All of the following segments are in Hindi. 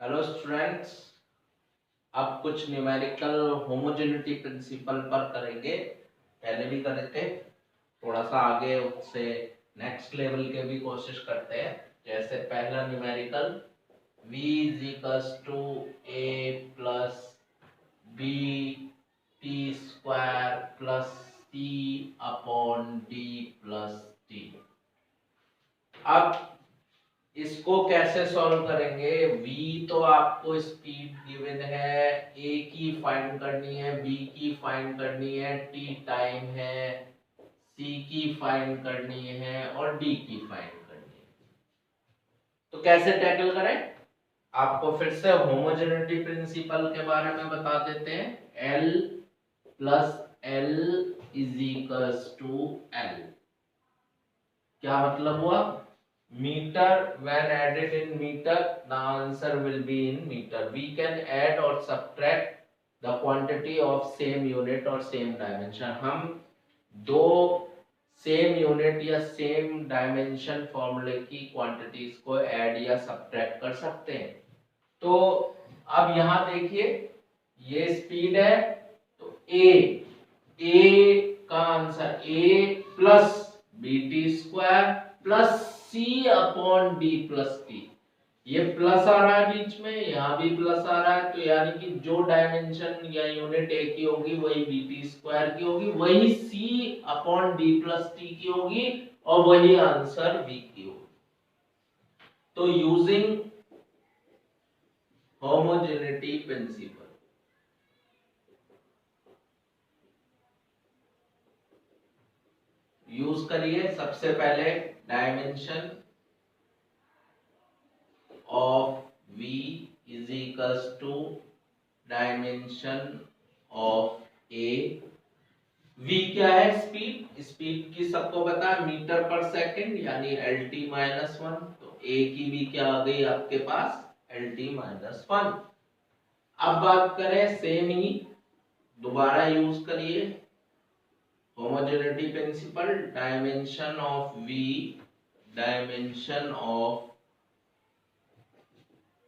हेलो स्टूडेंट्स, अब कुछ न्यूमेरिकल होमोजेनिटी प्रिंसिपल पर करेंगे। पहले भी करे थे, थोड़ा सा आगे उससे नेक्स्ट लेवल के भी कोशिश करते हैं। जैसे पहला numerical v is equals to a plus b t square plus c upon d plus t. अब इसको कैसे सॉल्व करेंगे? v तो आपको स्पीड गिवन है, a की फाइंड करनी है, b की फाइंड करनी है, t टाइम है, c की फाइंड करनी है और d की फाइंड करनी है। तो कैसे टैकल करें? आपको फिर से होमोजेनिटी प्रिंसिपल के बारे में बता देते हैं। L plus L is equals to L। क्या मतलब हुआ? meter, when added in meter the answer will be in meter. We can add or subtract the quantity of same unit or same dimension. हम दो सेम यूनिट या सेम डायमेंशन फॉर्मूले की क्वांटिटीज को ऐड या सब्ट्रैक्ट कर सकते हैं। तो अब यहां देखिए, ये स्पीड है तो ए का answer a plus b t square plus c upon d plus t. ये प्लस आ रहा है बीच में, यहाँ भी प्लस आ रहा है, तो यानी कि जो डायमेंशन या यूनिट a की होगी वही बी टी स्क्वायर की होगी, वही c upon d plus T की होगी और वही आंसर v की होगी। तो यूजिंग होमोजेनिटी प्रिंसिपल यूज करिए। सबसे पहले dimension of v is equals to dimension of a। v क्या है? स्पीड। स्पीड की सबको पता है, मीटर पर सेकंड यानी lt माइनस वन। तो a की भी क्या आ गई आपके पास? lt minus one. अब बात करें सेम ही, दोबारा यूज करिए homogeneity principle. Dimension of v, dimension of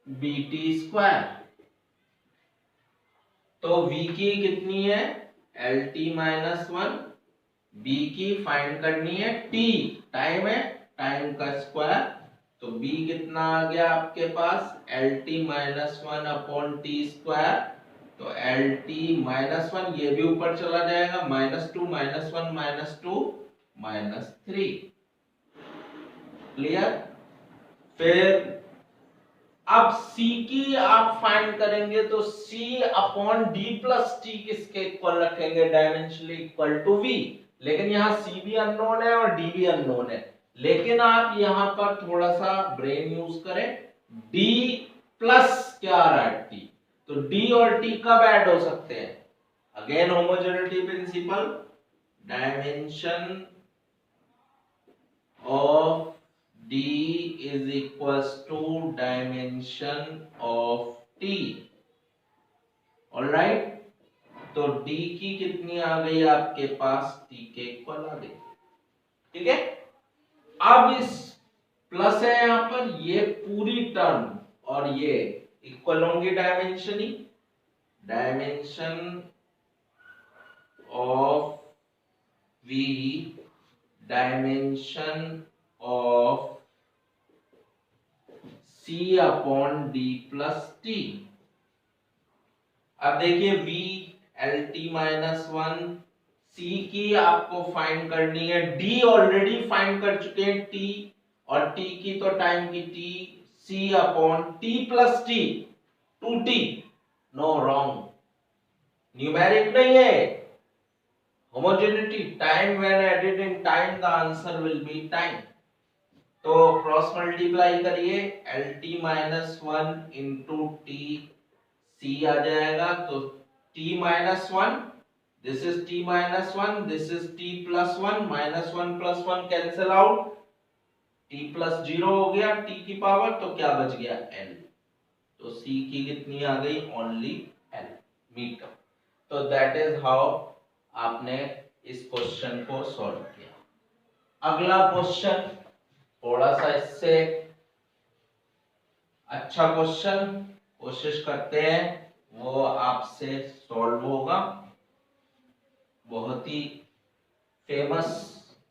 bt square. तो v की कितनी है? lt minus one. b की फाइंड करनी है t, टाइम है, टाइम का स्क्वायर। तो b कितना आ गया आपके पास? lt minus one upon t square. तो lt माइनस वन, ये भी ऊपर चला जाएगा, minus two minus one minus two minus three. Clear? फिर अब c की आप फाइंड करेंगे तो c upon d plus t किसके इक्वल रखेंगे? Dimensionally equal to v। लेकिन यहाँ c भी अननोन है और d भी अननोन है। लेकिन आप यहाँ पर थोड़ा सा ब्रेन यूज करें। d प्लस क्या आ रहा है? t। तो d और t कब ऐड हो सकते हैं? Again homogeneity principle, dimension of d is equals to dimension of t. Alright, तो d की कितनी आ गई आपके पास? t के इक्वल आ गई। ठीक है, अब इस प्लस है यहां पर, ये पूरी टर्म और ये इक्वल होंगे dimension he. Dimension of v, dimension of c upon d plus t. अब देखिए v lt minus one, c की आपको फाइंड करनी है, d ऑलरेडी फाइंड कर चुके हैं t, और t की तो टाइम की t, c upon t plus t, 2t। No, wrong, numeric नहीं है, homogeneity. Time when added in time the answer will be time. तो क्रॉस मल्टीप्लाई करिए, lt minus one into t, c आ जाएगा। तो t minus one, this is t minus one, this is t plus one, minus one plus one cancel out, t plus zero हो गया t की पावर, तो क्या बच गया? l। तो c की कितनी आ गई? Only l, metre. तो दैट इज हाउ आपने इस क्वेश्चन को सॉल्व किया। अगला क्वेश्चन थोड़ा सा इससे अच्छा क्वेश्चन, कोशिश करते हैं वो आपसे सॉल्व होगा। बहुत ही फेमस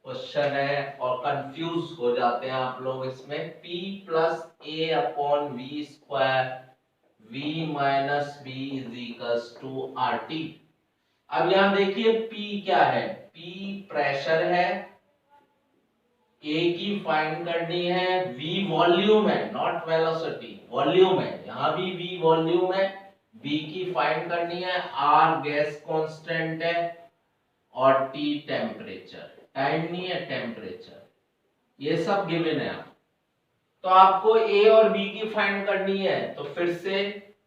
क्वेश्चन है और कंफ्यूज हो जाते हैं आप लोग इसमें। P plus a upon v square V minus b is equals to r t. अब यहां देखिए P क्या है, P प्रेशर है, A की फाइंड करनी है, V वॉल्यूम है, नॉट वेलोसिटी, वॉल्यूम है, यहां भी V वॉल्यूम है, B की फाइंड करनी है, R गैस कांस्टेंट है और T टेम्परेचर, टाइम नहीं है टेम्परेचर, ये सब गिवन है। तो आपको A और B की फाइंड करनी है, तो फिर से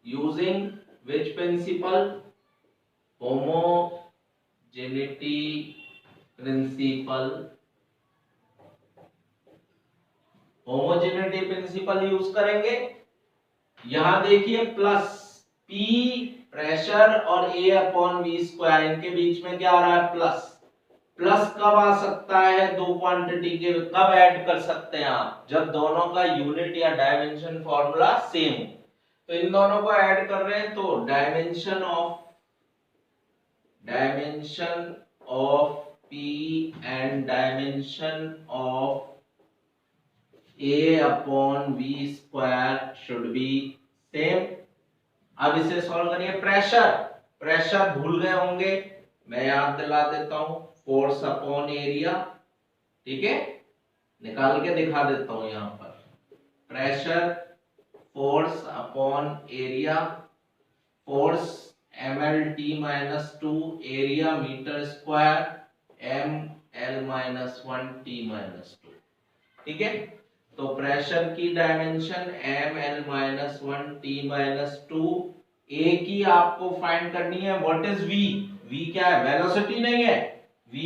using which principle, homogeneity principle, homogeneity principle use करेंगे। यहां देखिए प्लस P प्रेशर और A अपॉन वी स्क्वायर, इनके बीच में क्या आ रहा है प्लस। प्लस कब आ सकता है, दो क्वांटिटी के कब ऐड कर सकते हैं आप, जब दोनों का यूनिट या डायमेंशन फॉर्मूला सेम हो। तो इन दोनों को ऐड कर रहे हैं तो dimension of P and dimension of A upon v square should be same. अब इसे सॉल्व करिए। प्रेशर भूल गए होंगे, मैं याद दिला देता हूं, फोर्स अपॉन एरिया, ठीक है, निकाल के दिखा देता हूं यहां पर। Pressure force upon area, force mlt-2, area metre square ml-1t-2, ठीक है। तो प्रेशर की डायमेंशन ml-1t-2, A की आपको फाइंड करनी है, व्हाट इज V, V क्या है, वेलोसिटी नहीं है, V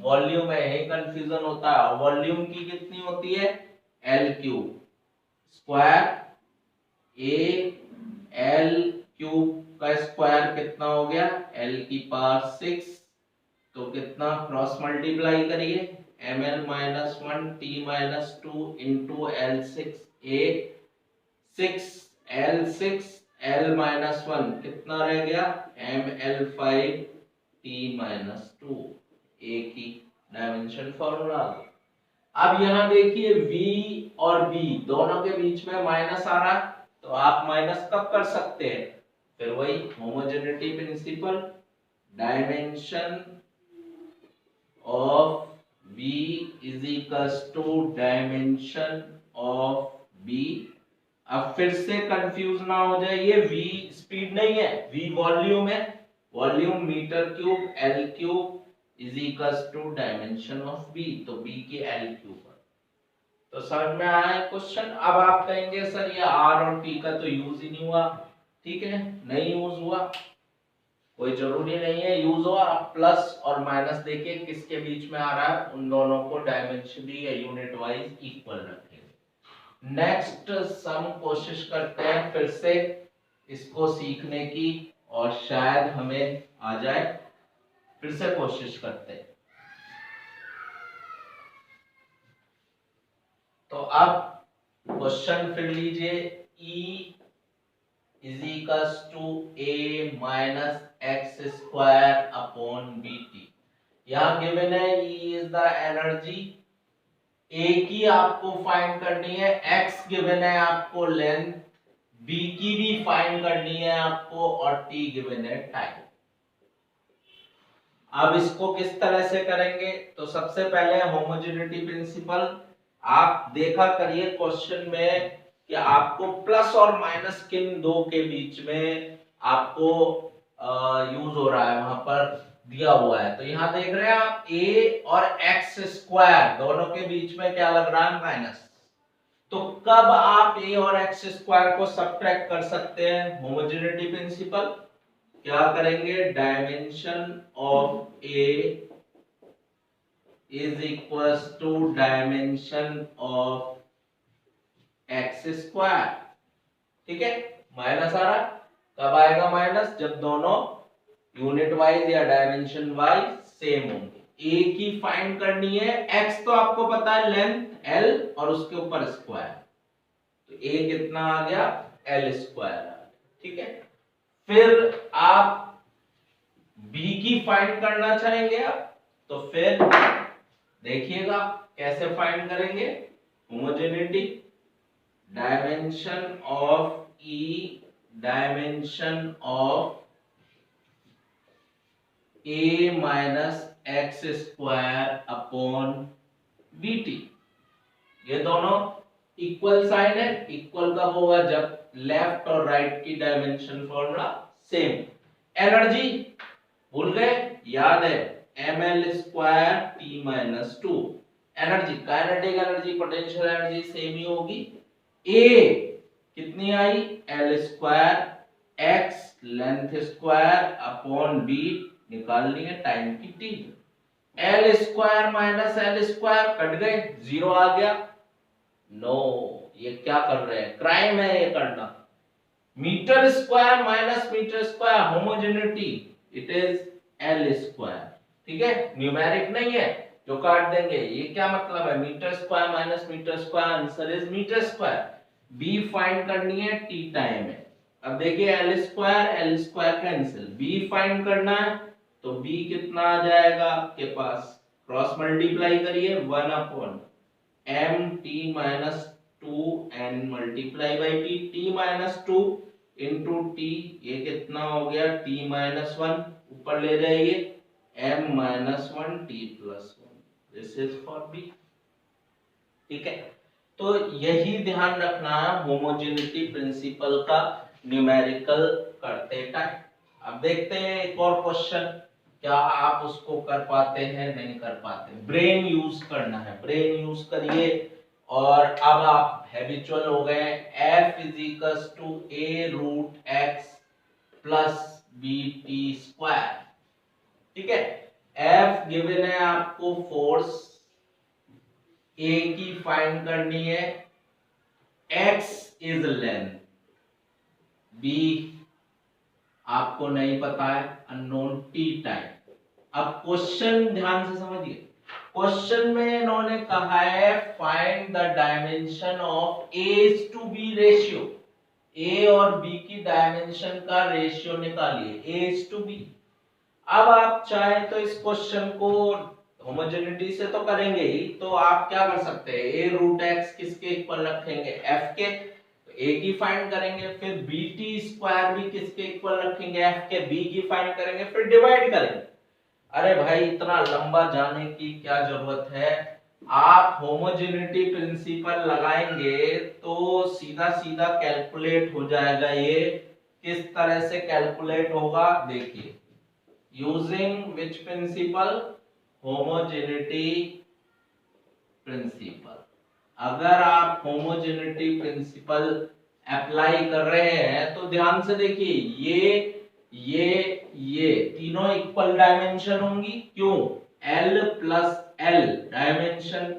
वॉल्यूम है, यही कंफ्यूजन होता है। वॉल्यूम की कितनी होती है, L cube square, A L cube का स्क्वायर कितना हो गया, L की पावर 6, तो कितना क्रॉस मल्टीप्लाई करिए, ml-1t-2 into L6, A 6 L6 L-1 कितना रह गया, ml-5t-2, A की डायमेंशन फॉर्मूला। अब यहां देखिए V और B दोनों के बीच में माइनस आ रहा है, तो आप माइनस कब कर सकते हैं, फिर वही homogeneity principle, dimension of V is equals to dimension of B। अब फिर से कंफ्यूज ना हो जाए, ये V स्पीड नहीं है, V वॉल्यूम है, volume metre cube L cube is equals to dimension of B, तो B की L क्यूब। तो समझ में आया क्वेश्चन। अब आप कहेंगे सर ये R और T का तो यूज ही नहीं हुआ, ठीक है, नहीं यूज हुआ, कोई जरूरी नहीं है यूज हो। आप प्लस और माइनस देखिए किसके बीच में आ रहा है, उन दोनों को डायमेंशनली या यूनिट वाइज इक्वल रखेंगे। नेक्स्ट सम कोशिश करते हैं फिर से इसको सीखने की, और शायद हमें आ जाए, फिर से कोशिश करते हैं। तो अब क्वेश्चन फिर लीजिए, E is equals to A minus x square upon BT। यहां गिवन है E is the energy, A की आपको फाइंड करनी है, X गिवन है आपको लेंथ, B की भी फाइंड करनी है आपको, और T गिवन है टाइम। अब इसको किस तरह से करेंगे, तो सबसे पहले होमोजेनिटी प्रिंसिपल आप देखा करिए क्वेश्चन में कि आपको प्लस और माइनस किन दो के बीच में आपको यूज हो रहा है, वहां पर दिया हुआ है। तो यहां देख रहे हैं आप A और एक्स स्क्वायर दोनों के बीच में क्या लग रहा है, माइनस। तो कब आप A और एक्स स्क्वायर को सब्ट्रैक्ट कर सकते हैं, होमोजेनिटी प्रिंसिपल, क्या करेंगे, dimension of A is equals to dimension of x square, ठीक है। माइनस आ रहा, कब आएगा माइनस, जब दोनों यूनिट वाइज या डायमेंशन वाइज सेम होंगे। ए की फाइंड करनी है, एक्स तो आपको पता है लेंथ एल और उसके ऊपर स्क्वायर, तो ए कितना आ गया, एल स्क्वायर। ठीक है। फिर आप बी की फाइंड करना चाहेंगे आप, तो फिर देखिएगा कैसे फाइंड करेंगे। Homogeneity, dimension of e, dimension of a minus x square upon b t. ये दोनों इक्वल साइन है। इक्वल कब होगा? जब लेफ्ट और राइट की डायमेंशन फॉर्मूला सेम। एनर्जी भूल गए? याद है, ml square T minus two. Energy, kinetic energy, potential energy same ही होगी। ए कितनी आई? L square x length square upon B निकालनी है टाइम की T. L square minus L square cut गए, जीरो आ गया। नो, ये क्या कर रहे हैं? क्राइम है ये करना। Metre square minus metre square, homogeneity, it is l square. ठीक है, न्यूमेरिक नहीं है जो काट देंगे। ये क्या मतलब है? Metre square minus metre square, answer is metre square. B find करनी है टी टाइम है। अब देखिए l square cancel, b find करना है तो b कितना आ जाएगा आपके पास? क्रॉस मल्टीप्लाई करिए, 1 upon m t minus 2n multiply by t, t minus 2 into t, ये कितना हो गया? t माइनस 1, ऊपर ले जाइए m minus 1 t plus 1, this is for b। ठीक है, तो यही ध्यान रखना है होमोजेनिटी प्रिंसिपल का न्यूमेरिकल करते टाइम। अब देखते हैं एक और क्वेश्चन, क्या आप उसको कर पाते हैं नहीं कर पाते। ब्रेन यूज करना है, ब्रेन यूज करिए। और अब आप हैबिचुअल हो गए। f is equals to a root x plus b t square. ठीक है, f गिवन है आपको फोर्स, a की फाइंड करनी है, x इज लेंथ, b आपको नहीं पता है, अननोन t टाइम। अब क्वेश्चन ध्यान से समझिए। क्वेश्चन में इन्होंने कहा है find the dimension of a to b ratio. a और b की डायमेंशन का रेशियो निकालिए, a टू b। अब आप चाहे तो इस क्वेश्चन को होमोजेनिटी से तो करेंगे ही, तो आप क्या कर सकते हैं? a रूट x किसके इक्वल रखेंगे? f के, a की फाइंड करेंगे। फिर bt स्क्वायर भी किसके इक्वल रखेंगे? f के, b की फाइंड करेंगे, फिर डिवाइड करेंगे। अरे भाई इतना लंबा जाने की क्या जरूरत है? आप होमोजेनिटी प्रिंसिपल लगाएंगे तो सीधा सीधा कैलकुलेट हो जाएगा। ये किस तरह से कैलकुलेट होगा देखिए, using which principle? Homogeneity principle. अगर आप होमोजेनिटी प्रिंसिपल अप्लाई कर रहे हैं तो ध्यान से देखिए, ये तीनों इक्वल डायमेंशन होंगी। क्यों? L plus L dimension,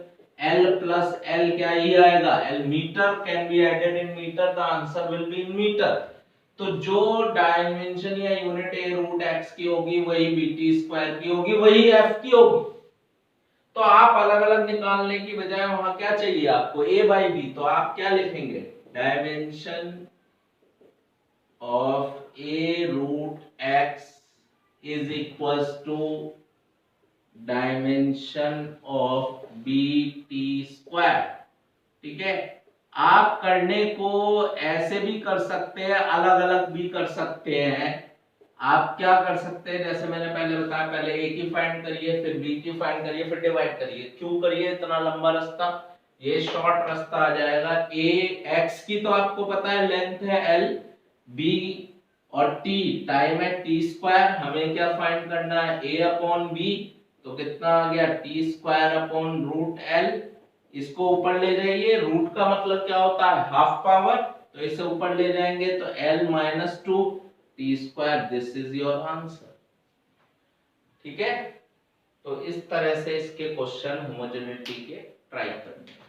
L plus L क्या ही आएगा? L metre, can be added in metre, the answer will be in metre. तो जो डायमेंशन या यूनिट a रूट x की होगी वही bt स्क्वायर की होगी, वही f की होगी। तो आप अलग अलग निकालने की बजाय वहां क्या चाहिए आपको? a बाई b, तो आप क्या लिखेंगे? Dimension of a root x is equals to dimension of b t square. ठीक है, आप करने को ऐसे भी कर सकते हैं, अलग अलग भी कर सकते हैं। आप क्या कर सकते हैं, जैसे मैंने पहले बताया, पहले a की फाइंड करिए, फिर b की फाइंड करिए, फिर डिवाइड करिए। क्यों करिए इतना लंबा रास्ता? ये शॉर्ट रास्ता आ जाएगा। a x की तो आपको पता है लेंथ है l, b और t टाइम है t स्क्वायर। हमें क्या फाइंड करना है? a अपॉन b, तो कितना आ गया? t square upon root l। इसको ऊपर ले जाइए, रूट का मतलब क्या होता है? हाफ पावर, तो इसे ऊपर ले जाएंगे तो l minus 2 T square, this is your answer. ठीक है, तो इस तरह से इसके क्वेश्चन होमोजेनिटी के ट्राई करने।